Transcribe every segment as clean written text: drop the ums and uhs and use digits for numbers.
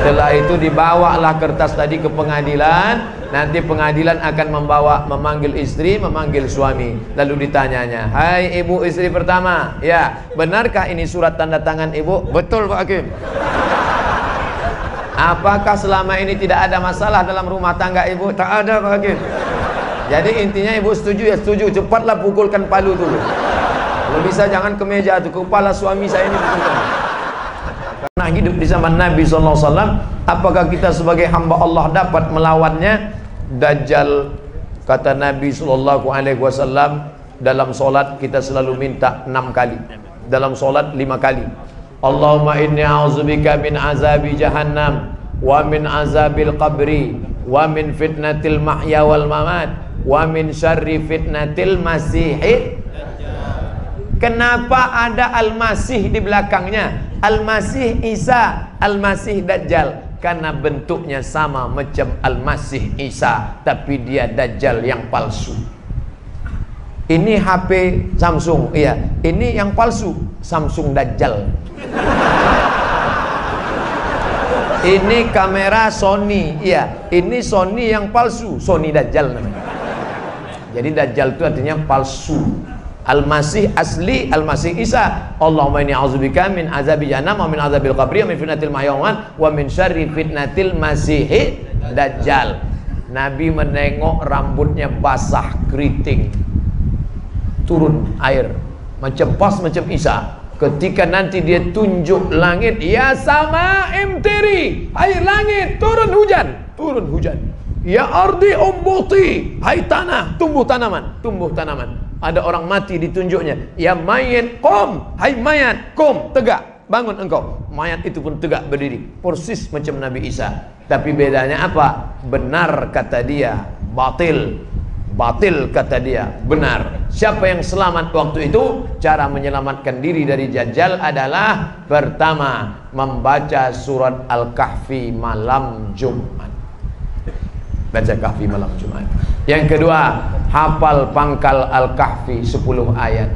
Setelah itu dibawalah kertas tadi ke pengadilan. Nanti pengadilan akan memanggil istri, memanggil suami. Lalu ditanyanya, hai ibu istri pertama, ya benarkah ini surat tanda tangan ibu? Betul Pak Hakim. Apakah selama ini tidak ada masalah dalam rumah tangga ibu? Tak ada Pak Hakim. Jadi intinya ibu setuju ya setuju. Cepatlah pukulkan palu dulu. Kalau bisa jangan ke meja tuh, kepala suami saya ini pukulkan. Karena hidup di zaman Nabi SAW, apakah kita sebagai hamba Allah dapat melawannya? Dajjal, kata Nabi SAW, dalam solat kita selalu minta 6 kali, dalam solat 5 kali. Allahumma inni a'udzubika min azabi jahannam, wa min azabil qabri, wa min fitnatil mahya wal mamat, wa min syarri fitnatil masihid. Kenapa ada Al-Masih di belakangnya? Al-Masih Isa, Al-Masih Dajjal. Karena bentuknya sama macam Al-Masih Isa, tapi dia Dajjal yang palsu. Ini HP Samsung, iya. Ini yang palsu, Samsung Dajjal. Ini kamera Sony, iya. Ini Sony yang palsu, Sony Dajjal namanya. Jadi Dajjal itu artinya palsu. Al-Masih asli, Al-Masih Isa. Allahumma inni a'udzubika min azabi jahannam wa min azabil qabri wa min fitnatil mahya wa min syarri fitnatil masih dajjal. Nabi menengok rambutnya basah keriting, turun air macam pas macam Isa. Ketika nanti dia tunjuk langit, ya sama imtiri, hai langit turun hujan, turun hujan. Ya ardi umbuti, hai tanah tumbuh tanaman, tumbuh tanaman. Ada orang mati ditunjuknya, ya mayat qom, hai mayat qom, tegak, bangun engkau. Mayat itu pun tegak berdiri, persis macam Nabi Isa. Tapi bedanya apa? Benar kata dia, batil. Batil kata dia, benar. Siapa yang selamat waktu itu? Cara menyelamatkan diri dari Dajjal adalah pertama, membaca surat Al-Kahfi malam Jumat. Baca Kahfi malam Jumat. Yang kedua, hafal pangkal Al-Kahfi 10 ayat,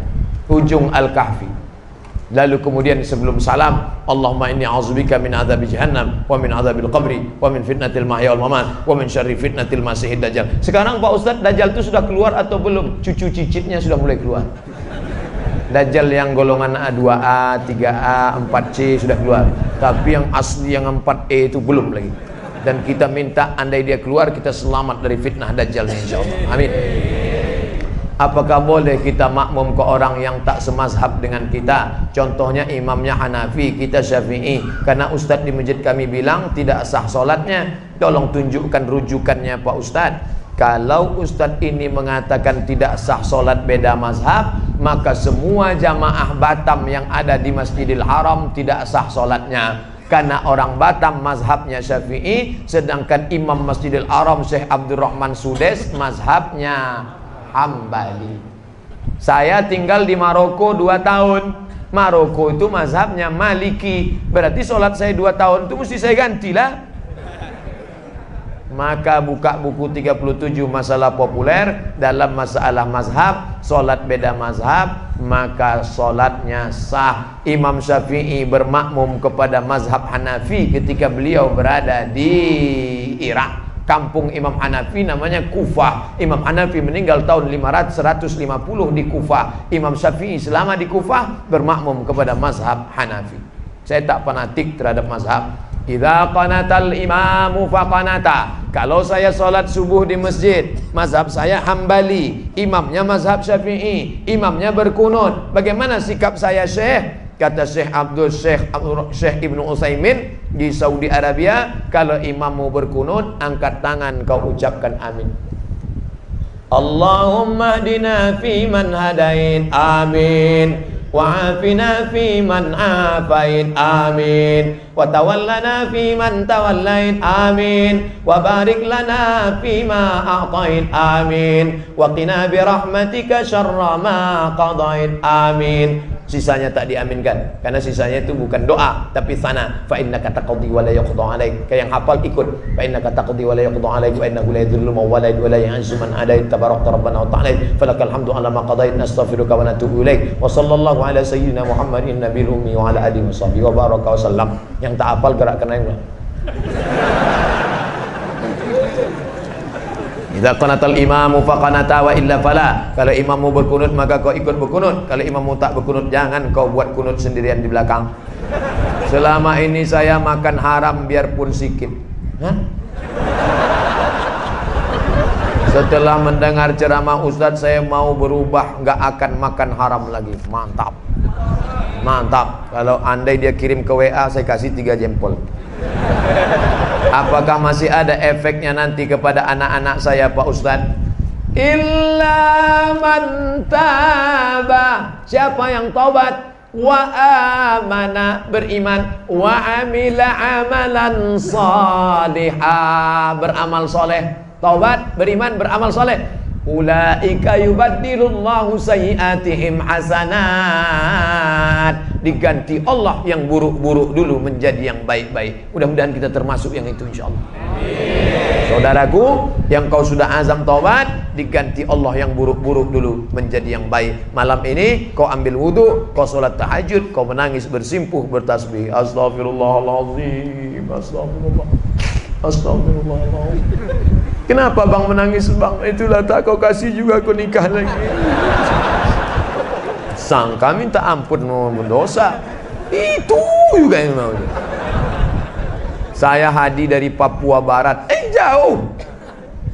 ujung Al-Kahfi. Lalu kemudian sebelum salam, Allahumma inni a'udzubika min adzabi jahannam wa min adzabil qabri wa min fitnatil mahya wal mamat wa min syarri fitnatil masihid dajjal. Sekarang Pak Ustadz, Dajjal itu sudah keluar atau belum? Cucu cicitnya sudah mulai keluar. Dajjal yang golongan A2A, 3A, 4C sudah keluar. Tapi yang asli yang 4E itu belum lagi. Dan kita minta andai dia keluar, kita selamat dari fitnah Dajjal insyaallah. Amin. Apakah boleh kita makmum ke orang yang tak semazhab dengan kita? Contohnya imamnya Hanafi, kita Syafi'i. Karena ustadz di masjid kami bilang tidak sah solatnya. Tolong tunjukkan rujukannya Pak Ustadz. Kalau ustadz ini mengatakan tidak sah solat beda mazhab, maka semua jamaah Batam yang ada di Masjidil Haram tidak sah solatnya. Karena orang Batam mazhabnya Syafi'i, sedangkan imam Masjidil Haram Syekh Abdurrahman Sudes mazhabnya Hambali. Saya tinggal di Maroko 2 tahun. Maroko itu mazhabnya Maliki. Berarti sholat saya 2 tahun itu mesti saya gantilah. Maka buka buku 37 masalah populer dalam masalah mazhab, sholat beda mazhab, maka sholatnya sah. Imam Syafi'i bermakmum kepada mazhab Hanafi ketika beliau berada di Irak. Kampung Imam Hanafi namanya Kufah. Imam Hanafi meninggal tahun 150 di Kufah. Imam Syafi'i selama di Kufah bermakmum kepada mazhab Hanafi. Saya tak fanatik terhadap mazhab. Idza qanatal imamu faqanata. Kalau saya sholat subuh di masjid, mazhab saya Hambali, imamnya mazhab Syafi'i, imamnya berkunut. Bagaimana sikap saya, Syekh? Kata Syekh Ibnu Utsaimin di Saudi Arabia, kalau imammu berkunut, angkat tangan kau ucapkan amin. Allahumma hdina fi man hadait, amin. Wa'afina fi man afait, amin. Wa tawallana fi man tawallait, amin. Wa barik lana fi ma a'tait, amin. Wa qina bi rahmatika syarra ma qadait, amin. Sisanya tak diaminkan karena sisanya itu bukan doa tapi sana. Fa innaka taqdi wa la yuqda alaik. Kayak yang hafal ikut. Fa innaka taqdi wa la yuqda alaik wa innahu la yadhillu man walait wa la yu'izzu man adait. Tabarakta rabbana wa ta'ala. Falakal hamdu ala ma qadait. Nastaghfiruka wa natubu ilaik. Wa sallallahu ala sayyidina Muhammadin nabiyil ummi wa ala alihi wa sahbihi wa baraka wa sallam. Yang tak hafal gerakkan air. Idza qanatal imamu faqanata wa illa fala. Kalau imammu berkunut maka kau ikut berkunut. Kalau imammu tak berkunut, jangan kau buat kunut sendirian di belakang. Selama ini saya makan haram biarpun sikit. Hah? Setelah mendengar ceramah Ustadz, saya mau berubah, nggak akan makan haram lagi. Mantap, mantap. Kalau andai dia kirim ke WA, saya kasih 3 jempol. Apakah masih ada efeknya nanti kepada anak-anak saya, Pak Ustadz? Illa man taba. Siapa yang taubat? Wa amana, beriman, wa amila amalan salihah, beramal soleh. Taubat, beriman, beramal soleh. Ulaika yubaddilullahu sayyiatihim hasanat. Diganti Allah yang buruk-buruk dulu menjadi yang baik-baik. Mudah-mudahan kita termasuk yang itu, insyaallah. Saudaraku, yang kau sudah azam taubat, diganti Allah yang buruk-buruk dulu menjadi yang baik. Malam ini kau ambil wudu, kau sholat tahajud, kau menangis bersimpuh bertasbih. Astaghfirullahaladzim, astagfirullah, astagfirullahaladzim. Kenapa bang menangis bang? Itulah tak kau kasih juga aku nikah lagi. Sangka minta ampun mau berdosa. Itu juga yang mau. Saya Hadi dari Papua Barat. Jauh.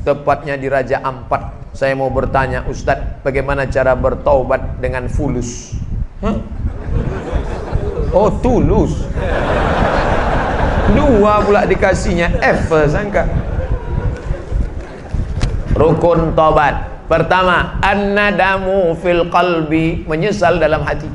Tepatnya di Raja Ampat. Saya mau bertanya, Ustadz, bagaimana cara bertaubat dengan fulus? Hah? Oh, tulus. 2 pula dikasihnya F, sangka. Rukun taubat. Pertama, an-nadamu fil qalbi, menyesal dalam hati.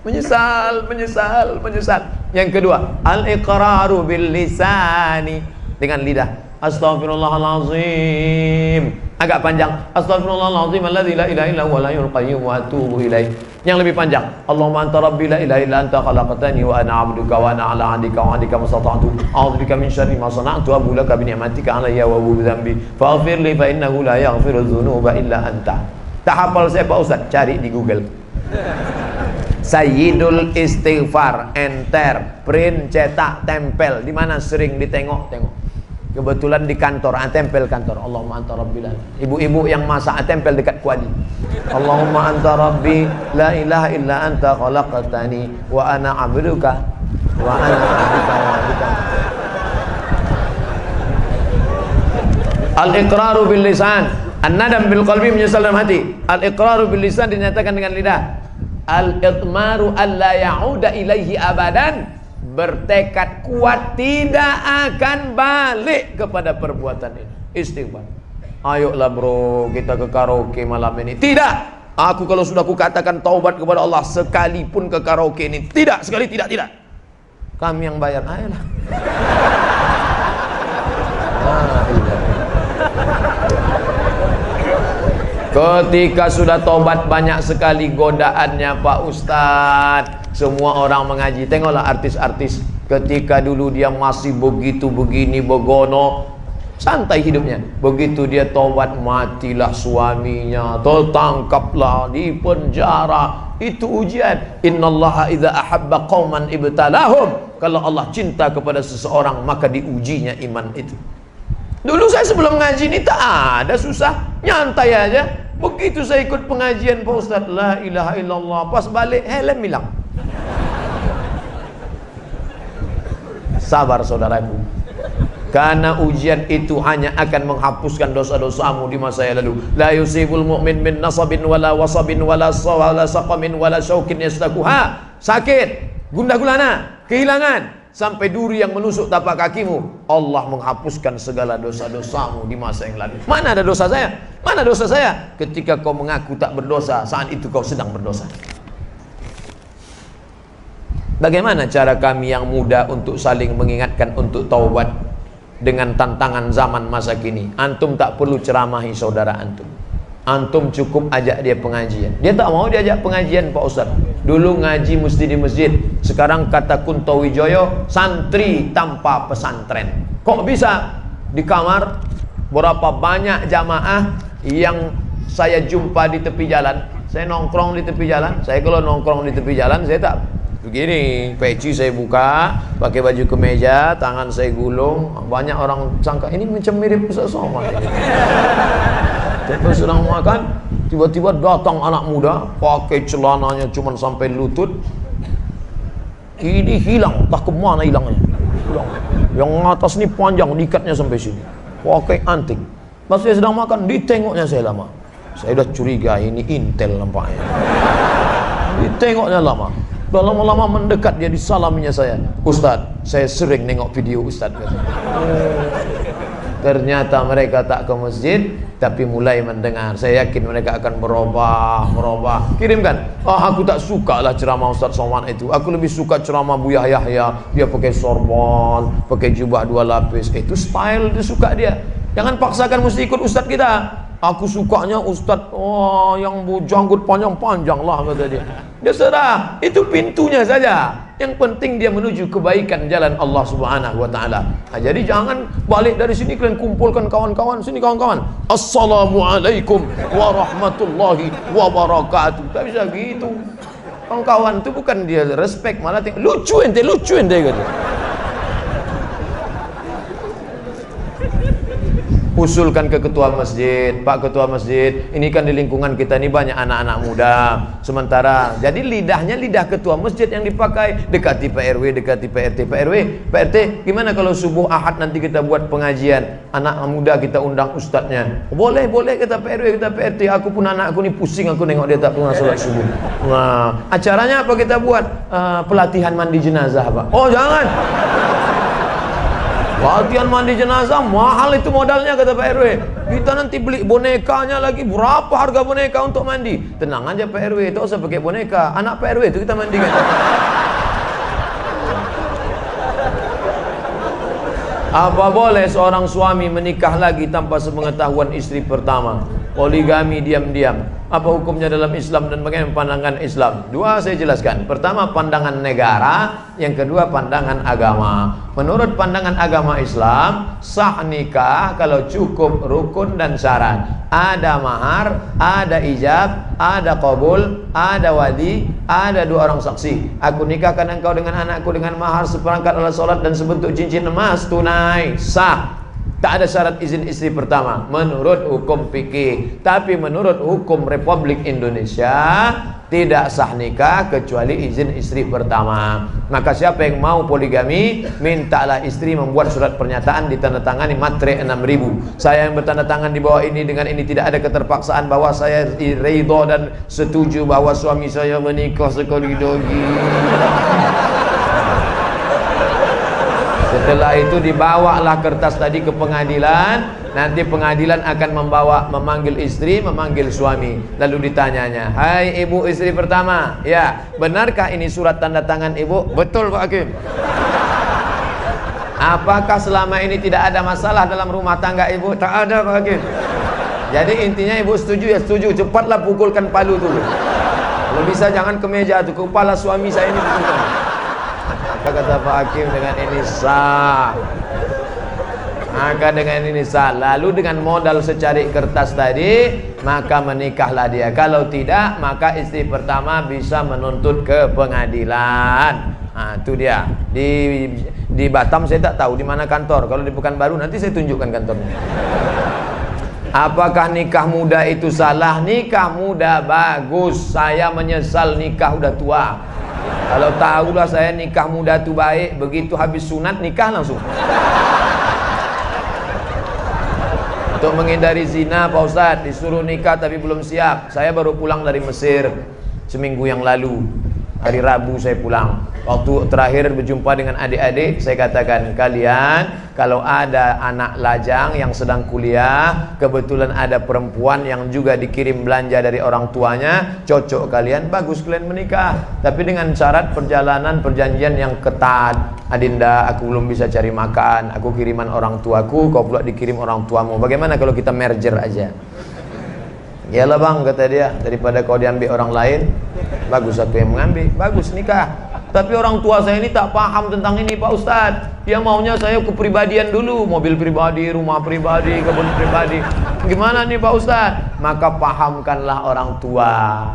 Menyesal, menyesal, menyesal. Yang kedua, al-iqraru bil lisani, dengan lidah. Astaghfirullahalazim. Agak panjang. Astaghfirullahalazim alladzi la ilaha illa huwal hayyul qayyum wa atubu ilaih. Yang lebih panjang. Allahumma anta rabbi la ilaha illa anta khalaqtani wa ana 'abduka wa ana 'ala 'ahdika wa 'adika mastata'tu. A'udzubika min syarri ma sana'tu wa abu laka bi ni'matika 'alayya wa abu bi dhanbi. Faghfir li fa innahu la yaghfiru dzunuba illa anta. Tak hafal saya Pak Ustaz, cari di Google. Sayyidul istighfar, enter, print, cetak, tempel. Di mana sering ditengok-tengok. Kebetulan di kantor, tempel kantor. Allahumma anta rabbi la. Ibu-ibu yang masak tempel dekat kuali. Allahumma anta rabbi la ilaha illa anta khalaqtani wa ana 'abduka wa ana 'abduka wa 'abduka. Al-iqraru bil lisan, an-nadam bil qalbi, menyesal dalam hati. Al-iqraru bil lisan dinyatakan dengan lidah. Al-itmaru alla ya'uda ilaihi abadan, bertekad kuat tidak akan balik kepada perbuatan ini. Istighfar. Ayolah bro, kita ke karaoke malam ini. Tidak. Aku kalau sudah kukatakan taubat kepada Allah, sekalipun ke karaoke ini, tidak, sekali tidak, tidak. Kami yang bayar. Ayolah. Ketika sudah taubat, banyak sekali godaannya Pak Ustadz. Semua orang mengaji. Tengoklah artis-artis, ketika dulu dia masih begitu begini begono, santai hidupnya. Begitu dia taubat, matilah suaminya, tertangkaplah, di penjara. Itu ujian. Innallaha idza ahabba qauman ibtalahum. Kalau Allah cinta kepada seseorang, maka diujinya iman itu. Dulu saya sebelum ngaji ini tak ada susah, nyantai aja. Begitu saya ikut pengajian Pak Ustaz, la ilaha illallah, pas balik helm hilang. Sabar saudaraku, karena ujian itu hanya akan menghapuskan dosa-dosamu di masa yang lalu. La yusibul mu'min min nasabin wala wasabin wala saqamin wala syaukin yastakuha. Sakit, gundah gulana, kehilangan, sampai duri yang menusuk tapak kakimu. Allah menghapuskan segala dosa-dosamu di masa yang lalu. Mana ada dosa saya? Mana dosa saya? Ketika kau mengaku tak berdosa, saat itu kau sedang berdosa. Bagaimana cara kami yang muda untuk saling mengingatkan untuk taubat dengan tantangan zaman masa kini? Antum tak perlu ceramahi saudara antum. Antum cukup ajak dia pengajian. Dia tak mau diajak pengajian Pak Ustaz. Dulu ngaji mesti di masjid. Sekarang kata Kunto Wijoyo, santri tanpa pesantren. Kok bisa? Di kamar, berapa banyak jamaah yang saya jumpa di tepi jalan. Saya nongkrong di tepi jalan. Saya kalau nongkrong di tepi jalan, saya tak begini, peci saya buka, pakai baju kemeja, tangan saya gulung. Banyak orang sangka ini macam mirip Ustaz Somad. Tapi sedang makan, tiba-tiba datang anak muda, pakai celananya cuma sampai lutut. Ini hilang, tak kemana hilangnya. Hilang. Yang atas ni panjang, dikatnya sampai sini. Pakai anting. Pas saya sedang makan, ditengoknya saya lama. Saya udah curiga ini intel nampaknya. Ditengoknya lama. Udah lama-lama mendekat, dia disalaminya saya. Ustaz, saya sering nengok video Ustaz. Ternyata mereka tak ke masjid, tapi mulai mendengar. Saya yakin mereka akan merubah. Kirimkan. Aku tak suka lah ceramah Ustaz Somad itu. Aku lebih suka ceramah Buya Yahya. Dia pakai sorban, pakai jubah 2 lapis. Itu style dia suka dia. Jangan paksakan mesti ikut Ustaz kita. Aku sukanya Ustaz yang janggut panjang-panjang lah, kata dia. Dia serah, itu pintunya saja. Yang penting dia menuju kebaikan jalan Allah Subhanahu wa taala. Jadi jangan balik dari sini kalian kumpulkan kawan-kawan. Sini kawan-kawan. Assalamualaikum warahmatullahi wabarakatuh. Tak bisa gitu. Kawan-kawan itu bukan dia respect, malah lucu ente kata. Usulkan ke ketua masjid, Pak ketua masjid, ini kan di lingkungan kita ini banyak anak-anak muda. Sementara jadi lidahnya lidah ketua masjid yang dipakai. Dekati Pak RW, dekati Pak RT. Pak RW, Pak RT, gimana kalau subuh Ahad nanti kita buat pengajian, anak muda kita undang ustadznya? Boleh kata Pak RW, kata Pak RT. Aku pun anakku ni pusing, aku nengok dia tak pernah sholat subuh. Nah, acaranya apa kita buat? Pelatihan mandi jenazah, Pak. Oh jangan. Latihan mandi jenazah mahal itu modalnya, kata Pak RW. Kita nanti beli bonekanya lagi. Berapa harga boneka untuk mandi? Tenang aja Pak RW, tak usah pakai boneka. Anak Pak RW itu kita mandikan. Apa boleh seorang suami menikah lagi tanpa sepengetahuan istri pertama? Poligami diam-diam. Apa hukumnya dalam Islam dan bagaimana pandangan Islam? Dua saya jelaskan. Pertama pandangan negara, yang kedua pandangan agama. Menurut pandangan agama Islam, sah nikah kalau cukup rukun dan syarat. Ada mahar, ada ijab, ada qabul, ada wali, ada 2 orang saksi. Aku nikahkan engkau dengan anakku dengan mahar seperangkat alat salat dan sebentuk cincin emas tunai. Sah. Tak ada syarat izin istri pertama menurut hukum fikih. Tapi menurut hukum Republik Indonesia tidak sah nikah kecuali izin istri pertama. Maka siapa yang mau poligami, mintalah istri membuat surat pernyataan ditandatangani matre 6.000. Saya yang bertanda tangan di bawah ini, dengan ini tidak ada keterpaksaan bahwa saya ridho dan setuju bahwa suami saya menikah sekali dogi. Setelah itu dibawalah kertas tadi ke pengadilan. Nanti pengadilan akan memanggil istri, memanggil suami. Lalu ditanyanya, hai ibu istri pertama, ya benarkah ini surat tanda tangan ibu? Betul Pak Hakim. Apakah selama ini tidak ada masalah dalam rumah tangga ibu? Tak ada Pak Hakim. Jadi intinya ibu setuju, ya setuju. Cepatlah pukulkan palu dulu. Kalau bisa jangan ke meja tuh, ke kepala suami saya ini pukulkan. Kata Pak Hakim, dengan ini sah. Maka dengan ini sah. Lalu dengan modal secari kertas tadi, maka menikahlah dia. Kalau tidak, maka istri pertama bisa menuntut ke pengadilan. Nah, itu dia. Di Batam saya tak tahu di mana kantor. Kalau di Pekanbaru nanti saya tunjukkan kantornya. Apakah nikah muda itu salah? Nikah muda bagus. Saya menyesal nikah udah tua. Kalau tahulah saya nikah muda itu baik, begitu habis sunat nikah langsung. Untuk menghindari zina Pak Ustadz, disuruh nikah tapi belum siap. Saya baru pulang dari Mesir seminggu yang lalu. Hari Rabu saya pulang. Waktu terakhir berjumpa dengan adik-adik, saya katakan, kalian kalau ada anak lajang yang sedang kuliah, kebetulan ada perempuan yang juga dikirim belanja dari orang tuanya, cocok kalian, bagus kalian menikah. Tapi dengan syarat perjanjian yang ketat. Adinda, aku belum bisa cari makan, aku kiriman orang tuaku, kau pula dikirim orang tuamu. Bagaimana kalau kita merger aja? Yalah bang, kata dia, daripada kau diambil orang lain, bagus aku yang mengambil. Bagus nikah. Tapi orang tua saya ini tak paham tentang ini Pak Ustadz. Dia maunya saya kepribadian dulu, mobil pribadi, rumah pribadi, kebun pribadi. Gimana nih Pak Ustadz? Maka pahamkanlah orang tua.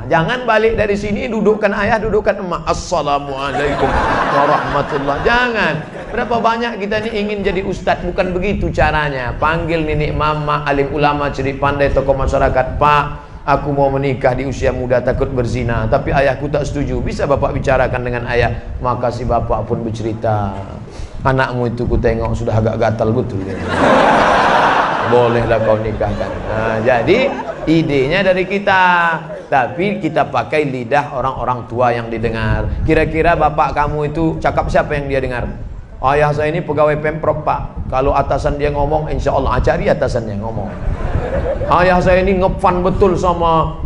Jangan balik dari sini dudukkan ayah, dudukkan emak. Assalamualaikum warahmatullah. Jangan. Berapa banyak kita ini ingin jadi ustadz, bukan begitu caranya. Panggil nenek mama, alim ulama, cerdik pandai, tokoh masyarakat. Pak, aku mau menikah di usia muda, takut berzina, tapi ayahku tak setuju. Bisa bapak bicarakan dengan ayah? Maka si bapak pun bercerita, anakmu itu ku tengok sudah agak gatal betul. Bolehlah kau nikahkan. Nah, jadi idenya dari kita, tapi kita pakai lidah orang-orang tua yang didengar. Kira-kira bapak kamu itu cakap siapa yang dia dengar? Ayah saya ini pegawai Pemprov Pak. Kalau atasan dia ngomong, insya Allah cari atasannya ngomong. Ayah saya ini ngefan betul sama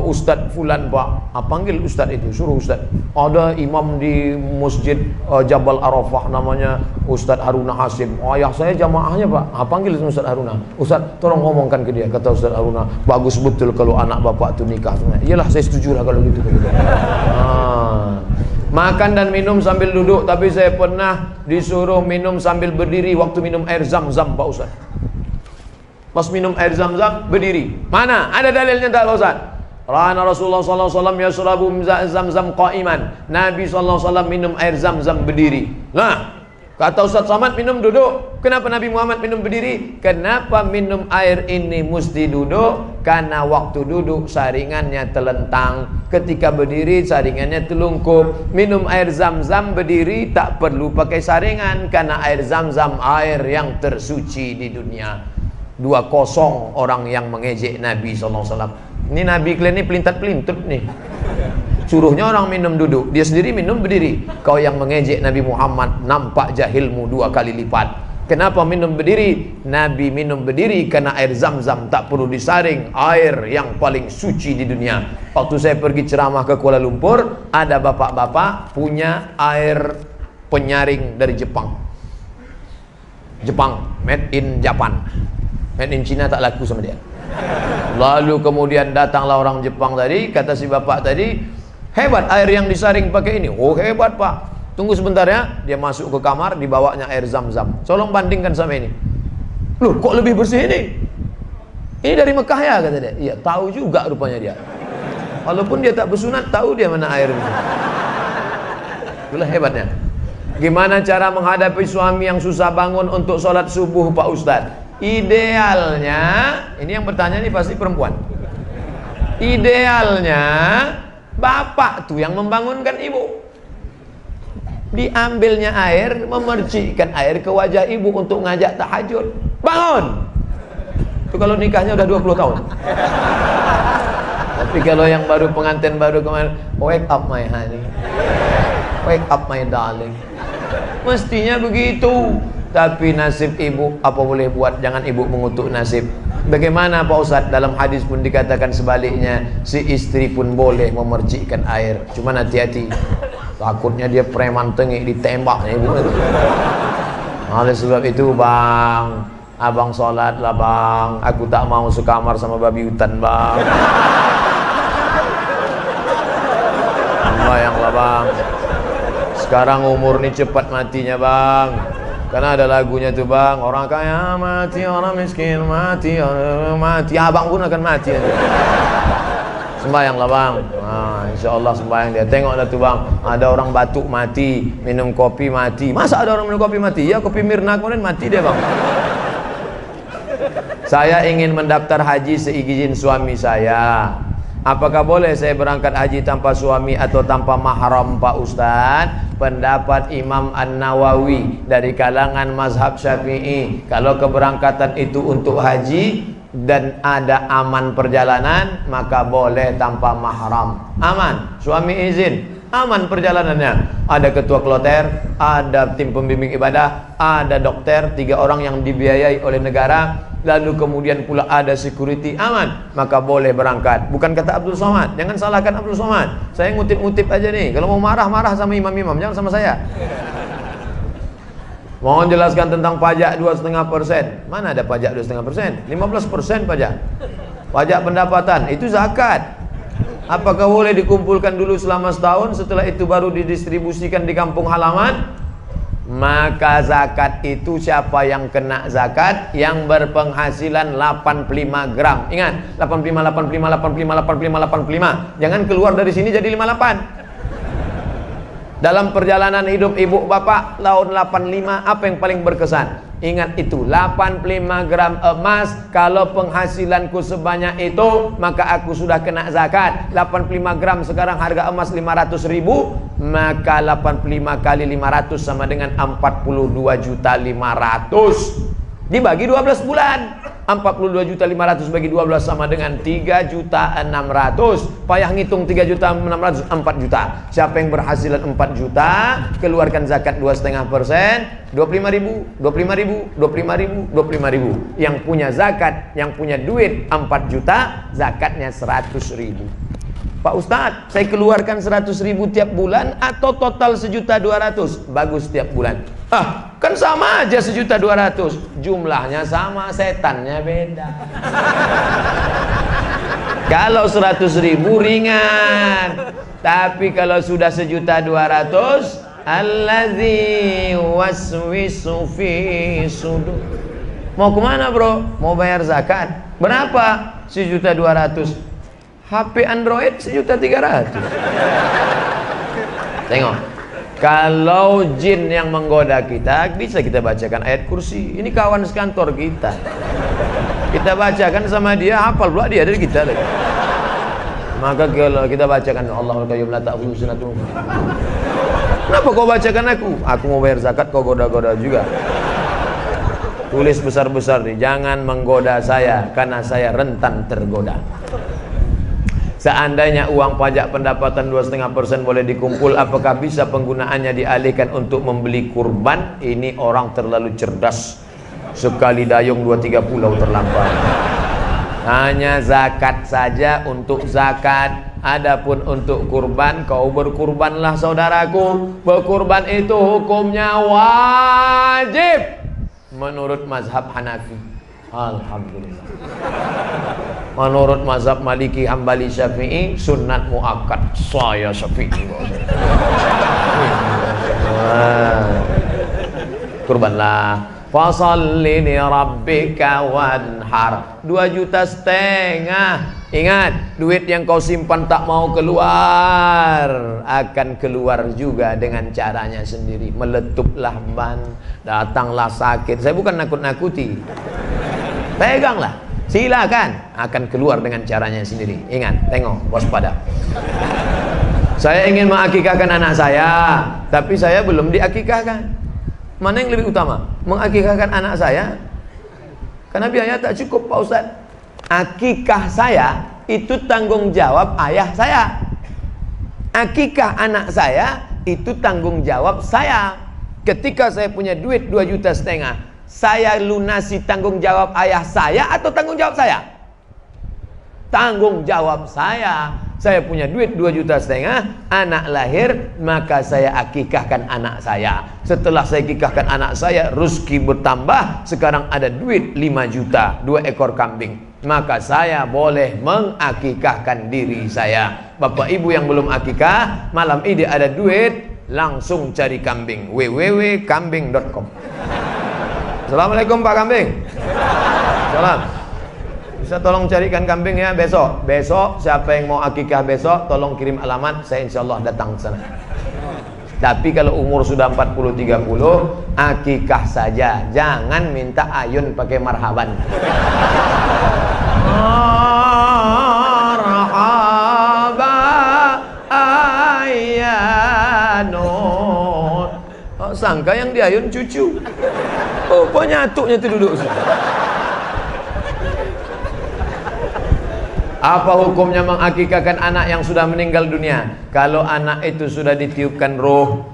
Ustadz Fulan Pak. Panggil Ustadz itu, suruh Ustadz. Ada imam di masjid Jabal Arafah namanya Ustadz Haruna Hasim. Ayah saya jamaahnya Pak. Panggil Ustadz Haruna. Ustadz tolong ngomongkan ke dia. Kata Ustadz Haruna, bagus betul kalau anak bapak itu nikah. Iyalah saya setuju lah kalau gitu. Makan dan minum sambil duduk, tapi saya pernah disuruh minum sambil berdiri waktu minum air zam-zam Pak Ustaz. Pas minum air zam-zam berdiri. Mana? Ada dalilnya tak Pak Ustaz? Rana Rasulullah sallallahu alaihi wasallam yashrabu zam-zam qa'iman. Nabi sallallahu alaihi wasallam minum air zam-zam berdiri. Nah, kata Ustaz Samad minum duduk. Kenapa Nabi Muhammad minum berdiri? Kenapa minum air ini mesti duduk? Karena waktu duduk saringannya telentang, ketika berdiri saringannya telungkup. Minum air zam-zam berdiri tak perlu pakai saringan, karena air zam-zam air yang tersuci di dunia. 2-0 orang yang mengejek Nabi SAW. Ini Nabi kalian ini pelintat-pelintut nih. Suruhnya orang minum duduk, dia sendiri minum berdiri. Kau yang mengejek Nabi Muhammad, nampak jahilmu 2 kali lipat. Kenapa minum berdiri? Nabi minum berdiri karena air zam-zam tak perlu disaring, air yang paling suci di dunia. Waktu saya pergi ceramah ke Kuala Lumpur, ada bapak-bapak punya air penyaring dari Jepang. Jepang, made in Japan. Made in China tak laku sama dia. Lalu kemudian datanglah orang Jepang tadi, kata si bapak tadi, hebat air yang disaring pakai ini. Oh hebat Pak. Tunggu sebentar ya. Dia masuk ke kamar, dibawanya air zam-zam. Tolong bandingkan sama ini. Loh kok lebih bersih ini? Ini dari Mekah ya kata dia. Iya tahu juga rupanya dia. Walaupun dia tak bersunat, tahu dia mana air ini. Itulah hebatnya. Gimana cara menghadapi suami yang susah bangun untuk sholat subuh Pak Ustadz? Idealnya, ini yang bertanya ini pasti perempuan. Idealnya bapak tuh yang membangunkan ibu. Diambilnya air, memercikkan air ke wajah ibu untuk ngajak tahajud. Bangun. Itu kalau nikahnya udah 20 tahun. Tapi kalau yang baru pengantin baru kemarin, wake up my honey, wake up my darling. Mestinya begitu. Tapi nasib ibu apa boleh buat, jangan ibu mengutuk nasib. Bagaimana Pak Ustadz? Dalam hadis pun dikatakan sebaliknya, si istri pun boleh memercikkan air. Cuma hati-hati, takutnya dia preman tengik ditembaknya ibu. Oleh sebab itu bang, abang sholat lah bang. Aku tak mau sekamar sama babi hutan bang. Bayanglah bang, sekarang umur ini cepat matinya bang. Karena ada lagunya tuh bang, orang kaya mati, orang miskin mati, orang mati, abang pun akan mati. Sembayang lah bang. Nah, insya Allah sembayang dia. Tengoklah tuh bang, ada orang batuk mati, minum kopi mati. Masa ada orang minum kopi mati? Ya kopi Mirna kemudian mati dia bang. Saya ingin mendaftar haji seizin suami saya. Apakah boleh saya berangkat haji tanpa suami atau tanpa mahram Pak Ustadz? Pendapat Imam An-Nawawi dari kalangan mazhab Syafi'i, kalau keberangkatan itu untuk haji dan ada aman perjalanan, maka boleh tanpa mahram. Aman, suami izin, aman perjalanannya. Ada ketua kloter, ada tim pembimbing ibadah, ada dokter, 3 orang yang dibiayai oleh negara, lalu kemudian pula ada security, aman, maka boleh berangkat. Bukan kata Abdul Somad, jangan salahkan Abdul Somad. Saya ngutip-ngutip aja nih. Kalau mau marah-marah sama imam-imam, jangan sama saya. Mohon jelaskan tentang pajak 2,5%. Mana ada pajak 2,5%? 15% pajak. Pajak pendapatan itu zakat. Apakah boleh dikumpulkan dulu selama setahun, setelah itu baru didistribusikan di kampung halaman? Maka zakat itu siapa yang kena zakat? Yang berpenghasilan 85 gram. Ingat, 85, 85, 85, 85, 85. Jangan keluar dari sini jadi 58. Dalam perjalanan hidup ibu bapak tahun 85, apa yang paling berkesan? Ingat itu, 85 gram emas. Kalau penghasilanku sebanyak itu, maka aku sudah kena zakat. 85 gram sekarang harga emas 500.000, maka 85 kali 500 sama dengan 42.500.000. Dibagi 12 bulan. 42.500.000 bagi 12 sama dengan 3.600.000. Payah ngitung 3.600.000, 4 juta. Siapa yang berhasilan 4 juta, keluarkan zakat 2,5%, 25.000, 25.000, 25.000, 25.000. Yang punya zakat, yang punya duit 4 juta, zakatnya 100.000. Pak Ustadz, saya keluarkan 100.000 tiap bulan atau total 1.200.000? Bagus tiap bulan. Kan sama aja 1.200.000. Jumlahnya sama, setannya beda. Kalau 100.000 ringan, tapi kalau sudah 1.200.000, allazi waswisu fi sudur. Mau kemana bro? Mau bayar zakat. Berapa? 1.200.000. HP Android 1.300.000. Tengok, kalau jin yang menggoda kita, bisa kita bacakan ayat kursi. Ini kawan sekantor kita. Kita bacakan sama dia, hafal pula dia dari kita lagi. Maka kalau kita bacakan Allahul Qayyum la ta'khudhuhu sinatun. Kenapa kau bacakan aku? Aku mau bayar zakat, kau goda-goda juga. Tulis besar-besar nih, jangan menggoda saya karena saya rentan tergoda. Seandainya uang pajak pendapatan 2,5% boleh dikumpul, apakah bisa penggunaannya dialihkan untuk membeli kurban? Ini orang terlalu cerdas. Sekali dayung 2-3 pulau terlampau. Hanya zakat saja untuk zakat. Adapun untuk kurban, kau berkurbanlah saudaraku. Berkurban itu hukumnya wajib menurut mazhab Hanafi. Alhamdulillah. Menurut mazhab Maliki, Hambali, Syafi'i sunat muakkad. Saya Syafi'i. Kurbanlah. Fasalli li rabbika wanhar. 2,5 juta. Ingat, duit yang kau simpan tak mau keluar akan keluar juga dengan caranya sendiri. Meletuplah ban, datanglah sakit. Saya bukan nakut-nakuti. Peganglah, silakan, akan keluar dengan caranya sendiri. Ingat, tengok, waspada. Saya ingin mengakikahkan anak saya, tapi saya belum diakikahkan. Mana yang lebih utama? Mengakikahkan anak saya? Karena biaya tak cukup Pak Ustadz. Akikah saya itu tanggung jawab ayah saya. Akikah anak saya itu tanggung jawab saya. Ketika saya punya duit 2,5 juta, saya lunasi tanggung jawab ayah saya atau tanggung jawab saya? Tanggung jawab saya. Saya punya duit 2,5 juta, anak lahir, maka saya akikahkan anak saya. Setelah saya akikahkan anak saya, rezeki bertambah, sekarang ada duit 5 juta, 2 ekor kambing. Maka saya boleh mengakikahkan diri saya. Bapak ibu yang belum akikah, malam ini ada duit, langsung cari kambing. www.kambing.com. Assalamualaikum Pak Kambing. Salam. Bisa tolong carikan kambing ya besok. Besok siapa yang mau akikah besok, tolong kirim alamat, saya insya Allah datang ke sana. Tapi kalau umur sudah 40-30, akikah saja. Jangan minta ayun pakai marhaban. Marhaba ayyanun. Oh, sangka yang diayun cucu. Oh, penyatuknya itu duduk. Apa hukumnya mengakikahkan anak yang sudah meninggal dunia? Kalau anak itu sudah ditiupkan roh,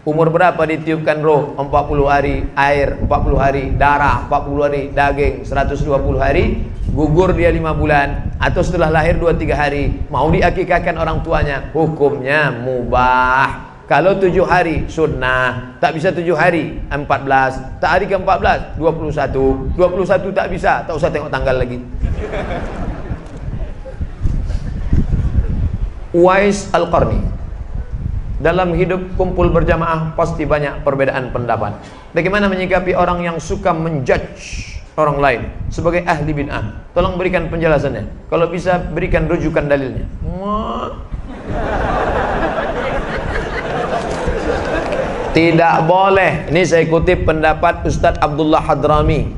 umur berapa ditiupkan roh? 40 hari air, 40 hari darah, 40 hari daging, 120 hari, gugur dia 5 bulan, atau setelah lahir 2-3 hari, mau diakikahkan orang tuanya, hukumnya mubah. Kalau 7 hari sunnah, tak bisa 7 hari 14, tak hari ke-14 21 tak bisa, tak usah tengok tanggal lagi. Uwais Al-Qarni. Dalam hidup kumpul berjamaah pasti banyak perbedaan pendapat. Bagaimana menyikapi orang yang suka menjudge orang lain sebagai ahli bid'ah? Tolong berikan penjelasannya. Kalau bisa berikan rujukan dalilnya. Tidak boleh. Ini saya kutip pendapat Ustadz Abdullah Hadrami,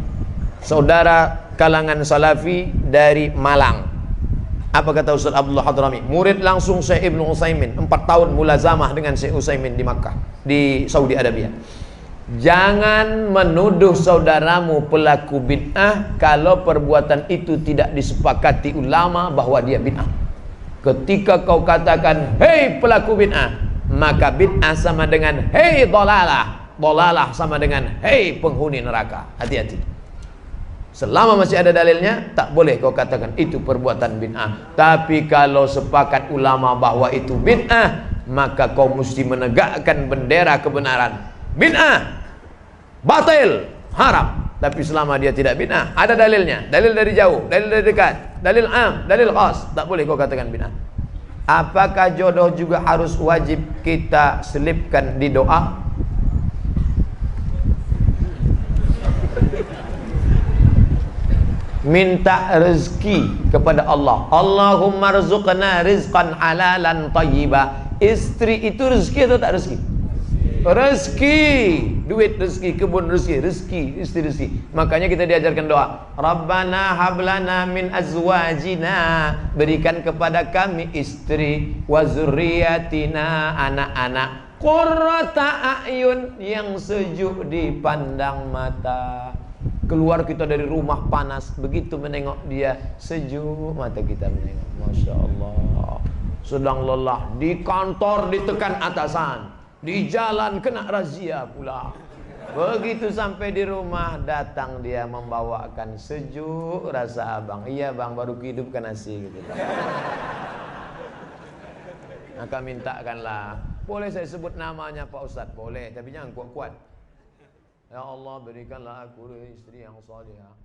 saudara kalangan salafi dari Malang. Apa kata Ustadz Abdullah Hadrami? Murid langsung Syekh Ibnu Utsaimin, 4 tahun mulazamah dengan Syekh Utsaimin di Makkah, di Saudi Arabia. Jangan menuduh saudaramu pelaku bid'ah kalau perbuatan itu tidak disepakati ulama bahwa dia bid'ah. Ketika kau katakan, hei pelaku bid'ah, maka bid'ah sama dengan hei dolalah, dolalah sama dengan hei penghuni neraka. Hati-hati. Selama masih ada dalilnya, tak boleh kau katakan itu perbuatan bid'ah. Tapi kalau sepakat ulama bahwa itu bid'ah, maka kau mesti menegakkan bendera kebenaran. Bid'ah, batil, haram. Tapi selama dia tidak bid'ah, ada dalilnya. Dalil dari jauh, dalil dari dekat, dalil am, dalil khas, tak boleh kau katakan bid'ah. Apakah jodoh juga harus wajib kita selipkan di doa? Minta rezeki kepada Allah. Allahumma rzuqna rizqan halalan thayyiba. Istri itu rezeki atau tak rezeki? Rezeki, duit rezeki, kebun rezeki, rezeki, istri rezeki. Makanya kita diajarkan doa, Rabbana hablana min azwajina, berikan kepada kami istri, wa zurriyatina, anak-anak, qurrata a'yun, yang sejuk dipandang mata. Keluar kita dari rumah panas, begitu menengok dia sejuk mata kita menengok. Masya Allah. Sedang lelah di kantor ditekan atasan, di jalan kena razia pula. Begitu sampai di rumah, datang dia membawakan sejuk rasa abang. Iya bang, baru hidupkan nasi gitu. Maka mintakanlah. Boleh saya sebut namanya Pak Ustadz? Boleh, tapi jangan kuat-kuat. Ya Allah, berikanlah aku istri yang salihah.